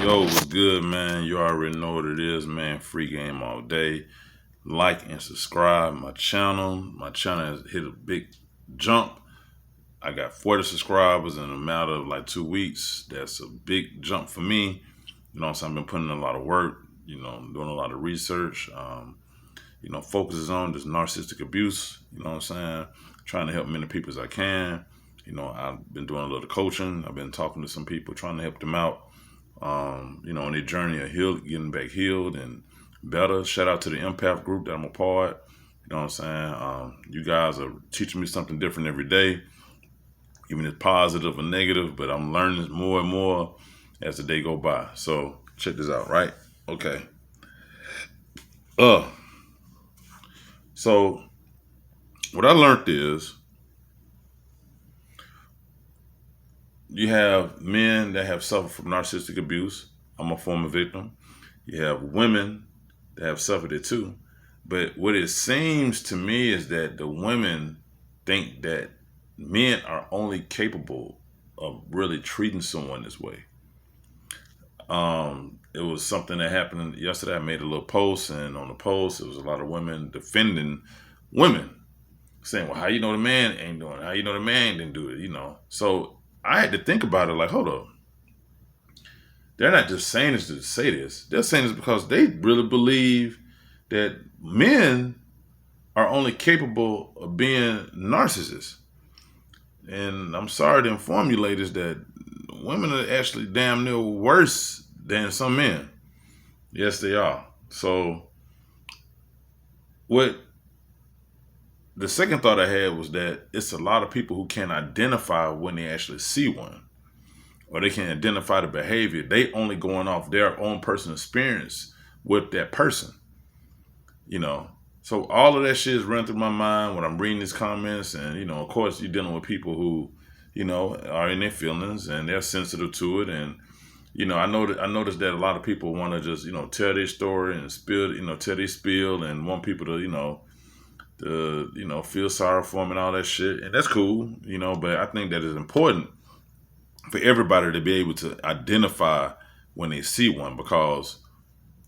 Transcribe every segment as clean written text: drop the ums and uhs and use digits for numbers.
Yo, what's good, man? You already know what it is, man. Free game all day. Like and subscribe my channel. My channel has hit a big jump. I got 40 subscribers in a matter of like 2 weeks. That's a big jump for me. You know what I'm saying? I've been putting in a lot of work, doing a lot of research. Focuses on this narcissistic abuse, you know what I'm saying? Trying to help many people as I can. I've been doing a little coaching. I've been talking to some people, trying to help them out. On their journey of getting back healed and better. Shout out to the empath group that I'm a part. You know what I'm saying? You guys are teaching me something different every day, even if it's positive or negative, but I'm learning more and more as the day go by. So check this out, right? Okay. Uh, so what I learned is you have men that have suffered from narcissistic abuse. I'm a former victim. You have women that have suffered it too. But what it seems to me is that the women think that men are only capable of really treating someone this way. It was something that happened yesterday. I made a little post, and on the post, it was a lot of women defending women, saying, "Well, how you know the man ain't doing it? How you know the man didn't do it?" So I had to think about it. Like, hold up, they're not just saying this to say this. They're saying this because they really believe that men are only capable of being narcissists. And I'm sorry to inform you, ladies, that women are actually damn near worse than some men. Yes, they are. So, what the second thought I had was that it's a lot of people who can't identify when they actually see one, or they can identify the behavior. They only going off their own personal experience with that person, you know. So all of that shit is running through my mind when I'm reading these comments, and of course, you're dealing with people who, are in their feelings and they're sensitive to it, and I noticed that a lot of people want to just tell their story and tell their spiel, and want people to feel sorry for them and all that shit, and that's cool, But I think that it's important for everybody to be able to identify when they see one, because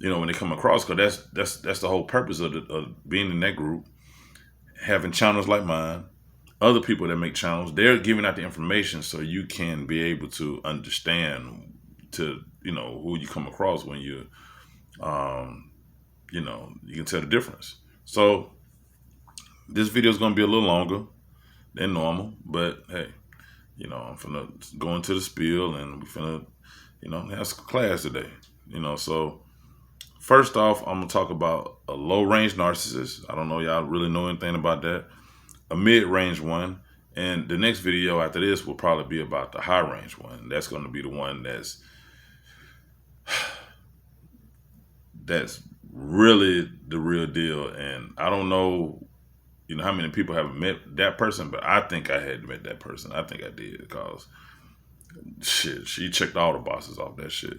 when they come across, because that's the whole purpose of being in that group, having channels like mine, other people that make channels, they're giving out the information so you can be able to understand who you come across when you can tell the difference. So this video is going to be a little longer than normal, but hey, I'm finna go into the spiel, and we finna have some class today. So first off, I'm going to talk about a low-range narcissist. I don't know y'all really know anything about that. A mid-range one. And the next video after this will probably be about the high-range one. That's going to be the one that's really the real deal. And I don't know, how many people have met that person, but I think I had met that person. I think I did, because shit, she checked all the boxes off that shit.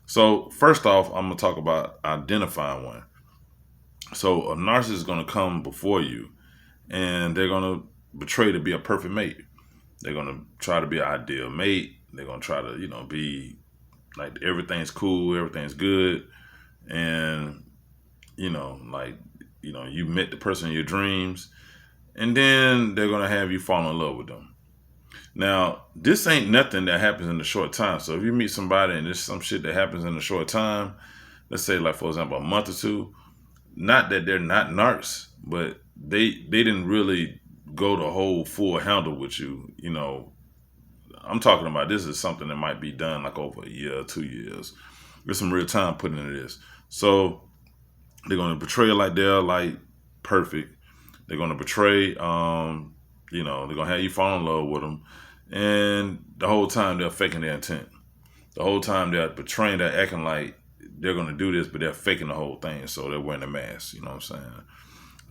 So first off, I'm going to talk about identifying one. So a narcissist is going to come before you, and they're going to betray to be a perfect mate. They're going to try to be an ideal mate. They're going to try to, be like everything's cool, everything's good. And, you met the person in your dreams, and then they're going to have you fall in love with them. Now, this ain't nothing that happens in a short time. So if you meet somebody and there's some shit that happens in a short time, let's say, like, for example, a month or two, not that they're not narcs, but they didn't really go the whole full handle with you. I'm talking about, this is something that might be done like over a year or 2 years. There's some real time put into this. So they're going to portray it like they're like perfect. They're going to portray, they're going to have you fall in love with them. And the whole time they're faking their intent. The whole time they're portraying, they're acting like they're going to do this, but they're faking the whole thing. So they're wearing a mask, you know what I'm saying?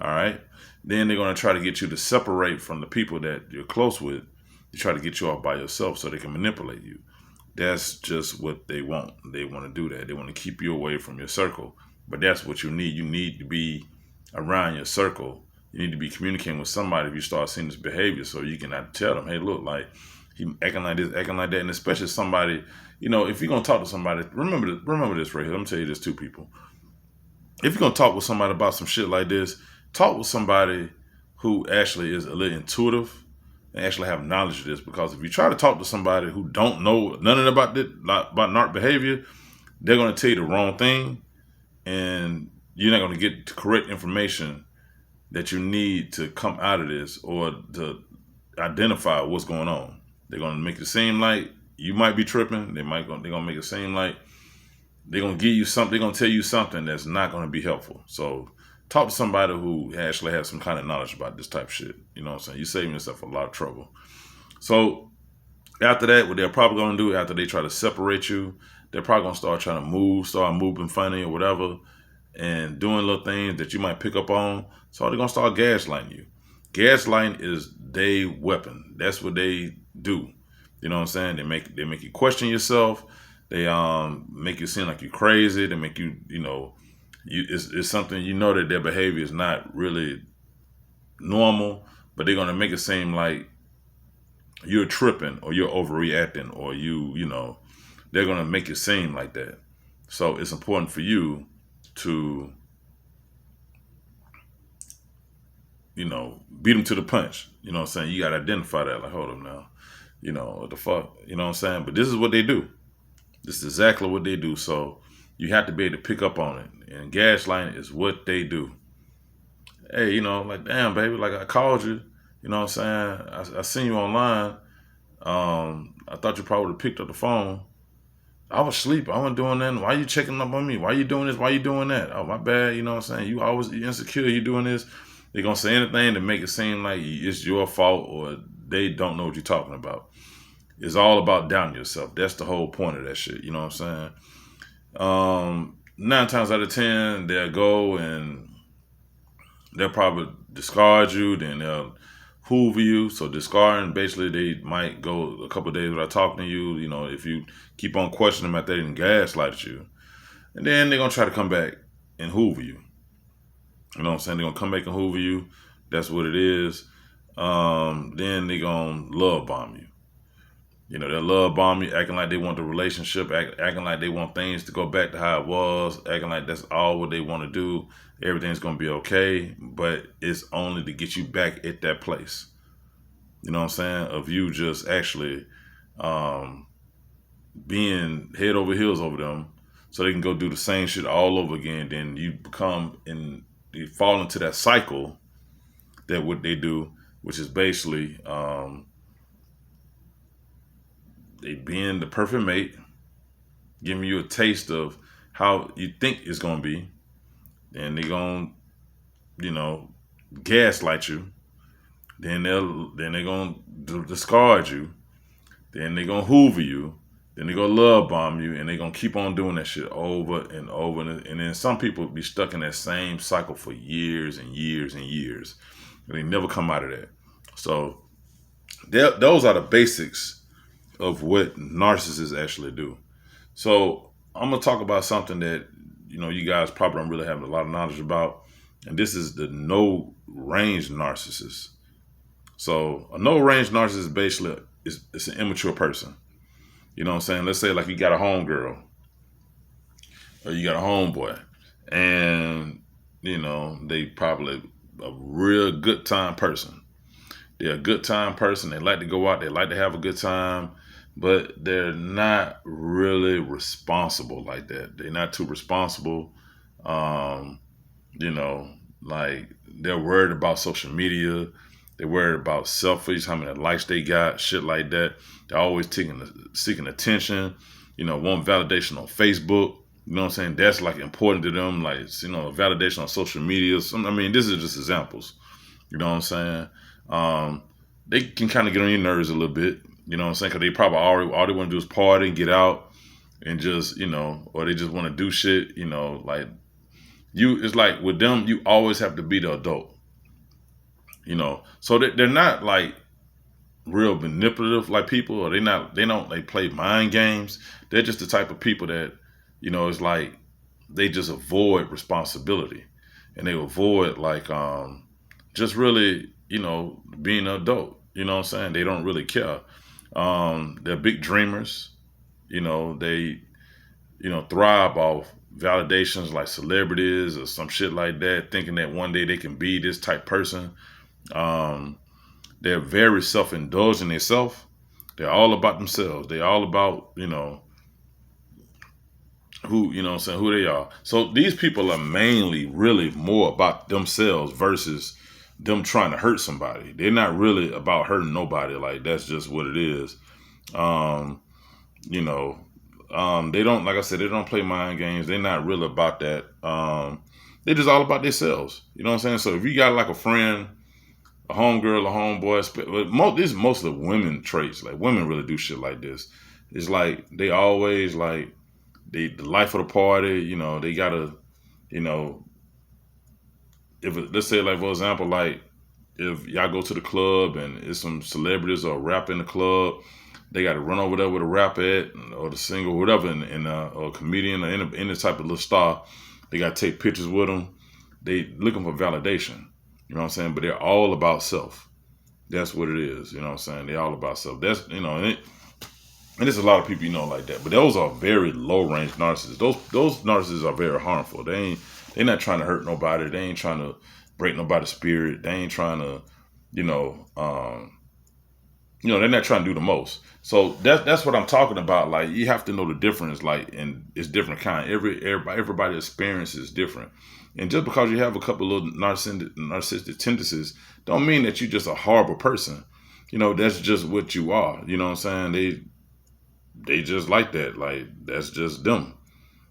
All right. Then they're going to try to get you to separate from the people that you're close with. They try to get you off by yourself so they can manipulate you. That's just what they want. They want to do that. They want to keep you away from your circle. But that's what you need. You need to be around your circle. You need to be communicating with somebody if you start seeing this behavior, so you can tell them, hey, look, like, He acting like this, acting like that, and especially somebody, if you're gonna talk to somebody, remember this right here. Let me tell you this, two people. If you're gonna talk with somebody about some shit like this, talk with somebody who actually is a little intuitive and actually have knowledge of this. Because if you try to talk to somebody who don't know nothing about this, about narc behavior, they're gonna tell you the wrong thing, and you're not gonna get the correct information that you need to come out of this or to identify what's going on. They're gonna make it seem like you might be tripping. They're gonna make it seem like they're gonna give you something. They're gonna tell you something that's not gonna be helpful. So talk to somebody who actually has some kind of knowledge about this type of shit. You know what I'm saying? You're saving yourself a lot of trouble. So after that, what they're probably gonna do after they try to separate you, they're probably gonna start moving funny or whatever, and doing little things that you might pick up on. So they're gonna start gaslighting you. Gaslighting is their weapon. That's what they do. You know what I'm saying? They make you question yourself. They make you seem like you're crazy. They make you, it's something, that their behavior is not really normal, but they're gonna make it seem like you're tripping or you're overreacting or they're gonna make it seem like that. So it's important for you to, beat them to the punch. You know what I'm saying? You got to identify that. Like, hold up now. What the fuck? You know what I'm saying? But this is what they do. This is exactly what they do. So you have to be able to pick up on it. And gaslighting is what they do. Hey, like, damn, baby, like I called you. You know what I'm saying? I seen you online. I thought you probably would have picked up the phone. I was asleep. I wasn't doing that. Why you checking up on me? Why you doing this? Why you doing that? Oh, my bad. You know what I'm saying? You always insecure. You doing this. They're going to say anything to make it seem like it's your fault or they don't know what you're talking about. It's all about doubting yourself. That's the whole point of that shit. You know what I'm saying? 9 times out of 10, they'll go and they'll probably discard you. Then they'll hoover you. So discarding, basically, they might go a couple of days without talking to you. If you keep on questioning them after they didn't gaslight you. And then they're going to try to come back and hoover you. You know what I'm saying? They're going to come back and hoover you. That's what it is. Then they're going to love bomb you. They'll love bomb you, acting like they want the relationship, acting like they want things to go back to how it was, acting like that's all what they want to do. Everything's going to be okay, but it's only to get you back at that place. You know what I'm saying? Of you just actually being head over heels over them so they can go do the same shit all over again. Then you you fall into that cycle that what they do, which is basically they being the perfect mate, giving you a taste of how you think it's gonna be, and they're gonna, gaslight you. Then they're gonna discard you. Then they're gonna hoover you. Then they're gonna love bomb you, and they're gonna keep on doing that shit over and over. And then some people be stuck in that same cycle for years and years and years. And they never come out of that. So those are the basics of what narcissists actually do. So I'm gonna talk about something that you guys probably don't really have a lot of knowledge about, and this is the no range narcissist. So a no range narcissist basically is an immature person. You know what I'm saying? Let's say like you got a homegirl or you got a homeboy, and they probably a real good time person. They're a good time person. They like to go out. They like to have a good time, but they're not really responsible like that. They're not too responsible. Like they're worried about social media. They're worried about selfies, how many likes they got, shit like that. They're always seeking attention, want validation on Facebook. You know what I'm saying? That's like important to them, like, validation on social media. This is just examples. You know what I'm saying? They can kind of get on your nerves a little bit. You know what I'm saying? Because they probably all they want to do is party and get out and just, or they just want to do shit, like it's like with them, you always have to be the adult. So they're not like real manipulative like people, or they play mind games. They're just the type of people that, it's like they just avoid responsibility, and they avoid like just really, being an adult. You know what I'm saying? They don't really care. They're big dreamers. They thrive off validations like celebrities or some shit like that, thinking that one day they can be this type person. Um, they're very self-indulgent themselves. They're all about themselves. They're all about, who, what I'm saying, who they are. So these people are mainly really more about themselves versus them trying to hurt somebody. They're not really about hurting nobody. Like, that's just what it is. Um, you know, they don't, like I said, they don't play mind games. They're not really about that. They're just all about themselves. You know what I'm saying? So if you got like a friend, a homegirl, a homeboy, this is mostly women traits. Like, women really do shit like this. It's like they always like the life of the party. They gotta, you know, let's say, like, for example, like if y'all go to the club and it's some celebrities or rap in the club, they got to run over there with a rap at or the singer, whatever, or a comedian or any type of little star. They got to take pictures with them. They looking for validation. You know what I'm saying? But they're all about self. That's what it is. You know what I'm saying? They're all about self. That's, and there's a lot of people like that. But those are very low range narcissists. Those narcissists are very harmful. They're not trying to hurt nobody. They ain't trying to break nobody's spirit. They ain't trying to, you know, um, they're not trying to do the most. So that's what I'm talking about. Like, you have to know the difference. Like, and it's different kind. Everybody experience is different. And just because you have a couple of narcissistic tendencies, don't mean that you're just a horrible person. That's just what you are. You know what I'm saying? They just like that. Like, that's just them.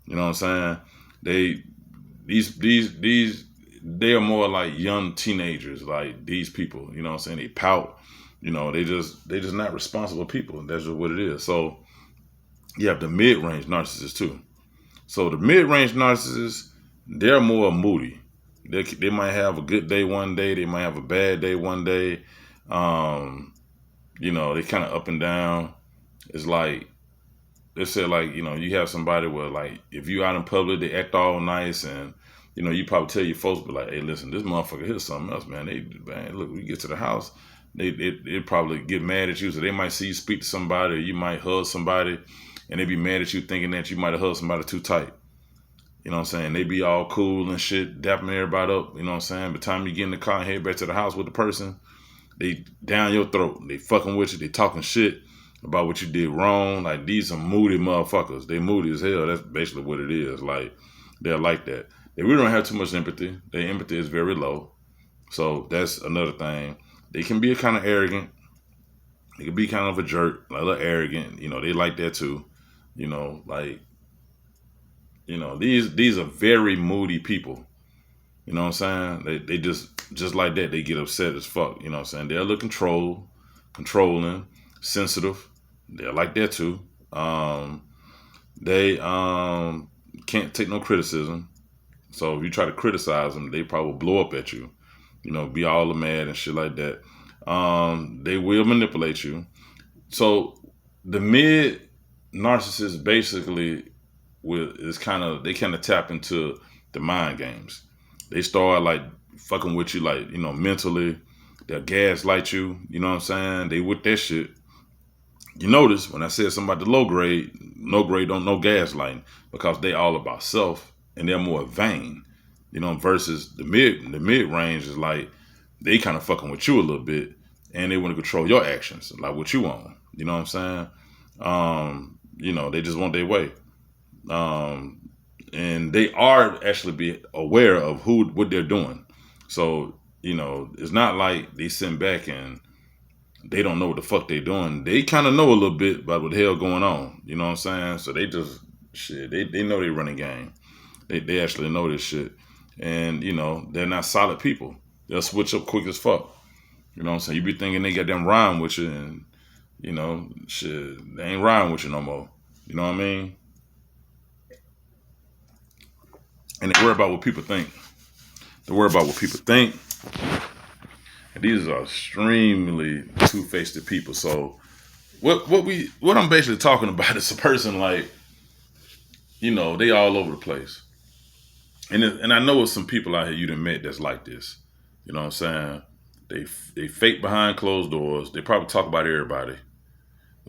You know what I'm saying? These they are more like young teenagers. Like, these people. You know what I'm saying? They pout. They just not responsible people. That's just what it is. So you have the mid-range narcissists too. So the mid-range narcissists, they're more moody. They might have a good day one day. They might have a bad day one day. They kind of up and down. It's like, they say, like, you have somebody where, like, if you out in public, they act all nice, and you probably tell your folks, but like, hey, listen, this motherfucker here's something else, man. Man, look, we get to the house, they probably get mad at you. So they might see you speak to somebody, or you might hug somebody, and they be mad at you thinking that you might have hugged somebody too tight. You know what I'm saying? They be all cool and shit, dapping everybody up. You know what I'm saying? By the time you get in the car and head back to the house with the person, they down your throat. They fucking with you. They talking shit about what you did wrong. Like, these are moody motherfuckers. They moody as hell. That's basically what it is. Like, they're like that. They really don't have too much empathy. Their empathy is very low. So that's another thing. They can be kind of arrogant. They can be kind of a jerk, like a little arrogant. They like that too. Like, these are very moody people. You know what I'm saying? They just like that. They get upset as fuck. You know what I'm saying? They're a little controlling, sensitive. They're like that too. They can't take no criticism. So if you try to criticize them, they probably blow up at you. Be all mad and shit like that. They will manipulate you. So the mid narcissist basically they kind of tap into the mind games. They start like fucking with you, like, mentally. They'll gaslight you. You know what I'm saying? They with that shit. You notice when I said something about the low grade, don't know gaslighting, because they all about self and they're more vain. Versus the mid range is like, they kind of fucking with you a little bit, and they want to control your actions, like what you want. You know what I'm saying? They just want their way. And they are actually be aware of what they're doing. So, it's not like they sit back and they don't know what the fuck they doing. They kind of know a little bit about what the hell going on. You know what I'm saying? So they just, shit, they know they running game. They actually know this shit. And, they're not solid people. They'll switch up quick as fuck. You know what I'm saying? You be thinking they got them rhyme with you, and, shit, they ain't rhyme with you no more. You know what I mean? And they worry about what people think. And these are extremely two-faced people. So what I'm basically talking about is a person like, they all over the place. And I know it's some people out here you done met that's like this. You know what I'm saying? They fake behind closed doors. They probably talk about everybody.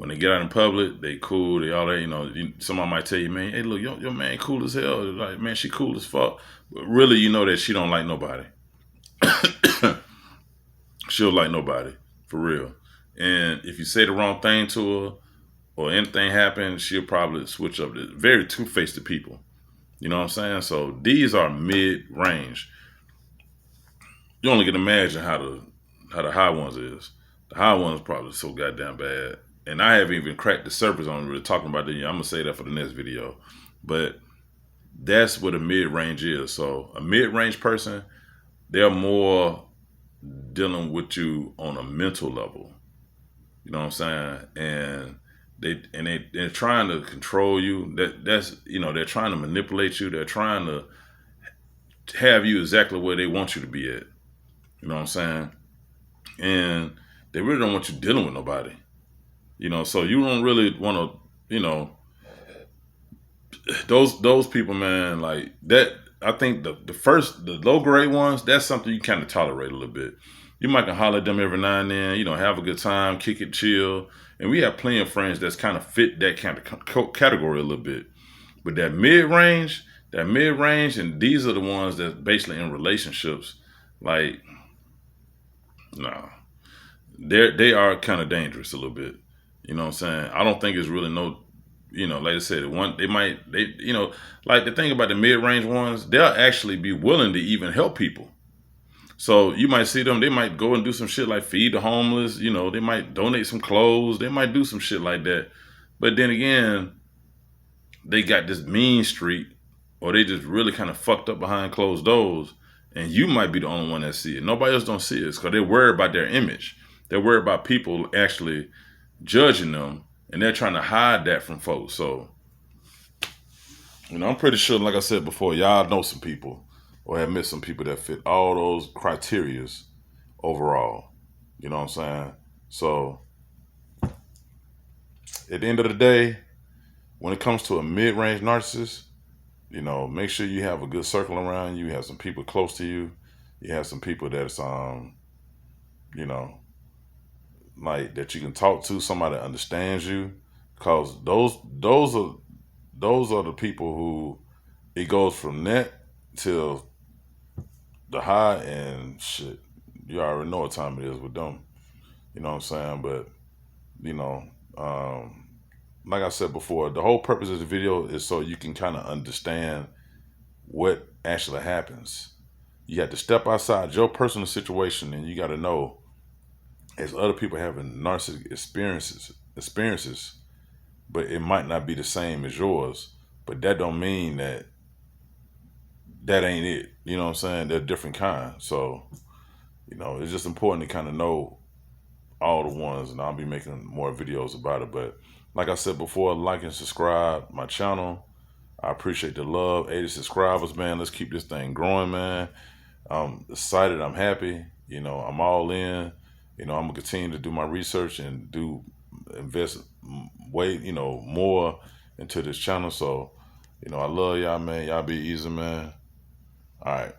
when they get out in public, they cool, they all that, somebody might tell you, man, hey, look, your man cool as hell. Like, man, she cool as fuck. But really, you know that she don't like nobody. She'll like nobody, for real. And if you say the wrong thing to her or anything happens, she'll probably switch up. Very two-faced people. You know what I'm saying? So these are mid-range. You only can imagine how the high ones is. The high ones probably so goddamn bad. And I haven't even cracked the surface on really talking about it. I'm gonna say that for the next video. But that's what a mid-range is. So a mid-range person, they're more dealing with you on a mental level. You know what I'm saying? And they're trying to control you. That's they're trying to manipulate you. They're trying to have you exactly where they want you to be at. You know what I'm saying? And they really don't want you dealing with nobody. So you don't really want to, those people, man, like that. I think the low grade ones, that's something you kind of tolerate a little bit. You might can holler at them every now and then, have a good time, kick it, chill. And we have plenty of friends that's kind of fit that kind of category a little bit. But that mid-range, and these are the ones that basically in relationships, like, nah, they are kind of dangerous a little bit. You know what I'm saying? I don't think it's really like I said, like the thing about the mid-range ones, they'll actually be willing to even help people. So you might see them, they might go and do some shit like feed the homeless, they might donate some clothes, they might do some shit like that. But then again, they got this mean streak, or they just really kind of fucked up behind closed doors, and you might be the only one that see it. Nobody else don't see it because they're worried about their image. They're worried about people actually judging them, and they're trying to hide that from folks. So, I'm pretty sure, like I said before, y'all know some people or have met some people that fit all those criterias overall. You know what I'm saying? So, at the end of the day, when it comes to a mid-range narcissist, make sure you have a good circle around you. You have some people close to you. You have some people that's, like that you can talk to, somebody that understands you. Cause those are the people who it goes from that till the high, and shit. You already know what time it is with them. You know what I'm saying? But like I said before, the whole purpose of the video is so you can kind of understand what actually happens. You have to step outside your personal situation, and you got to know, as other people having narcissistic experiences, but it might not be the same as yours. But that don't mean that ain't it. You know what I'm saying? They're different kinds. So, it's just important to kind of know all the ones, and I'll be making more videos about it. But like I said before, like and subscribe my channel. I appreciate the love. 80 subscribers, man. Let's keep this thing growing, man. I'm excited. I'm happy. I'm all in. I'm gonna continue to do my research and invest way, more into this channel. So, I love y'all, man. Y'all be easy, man. All right.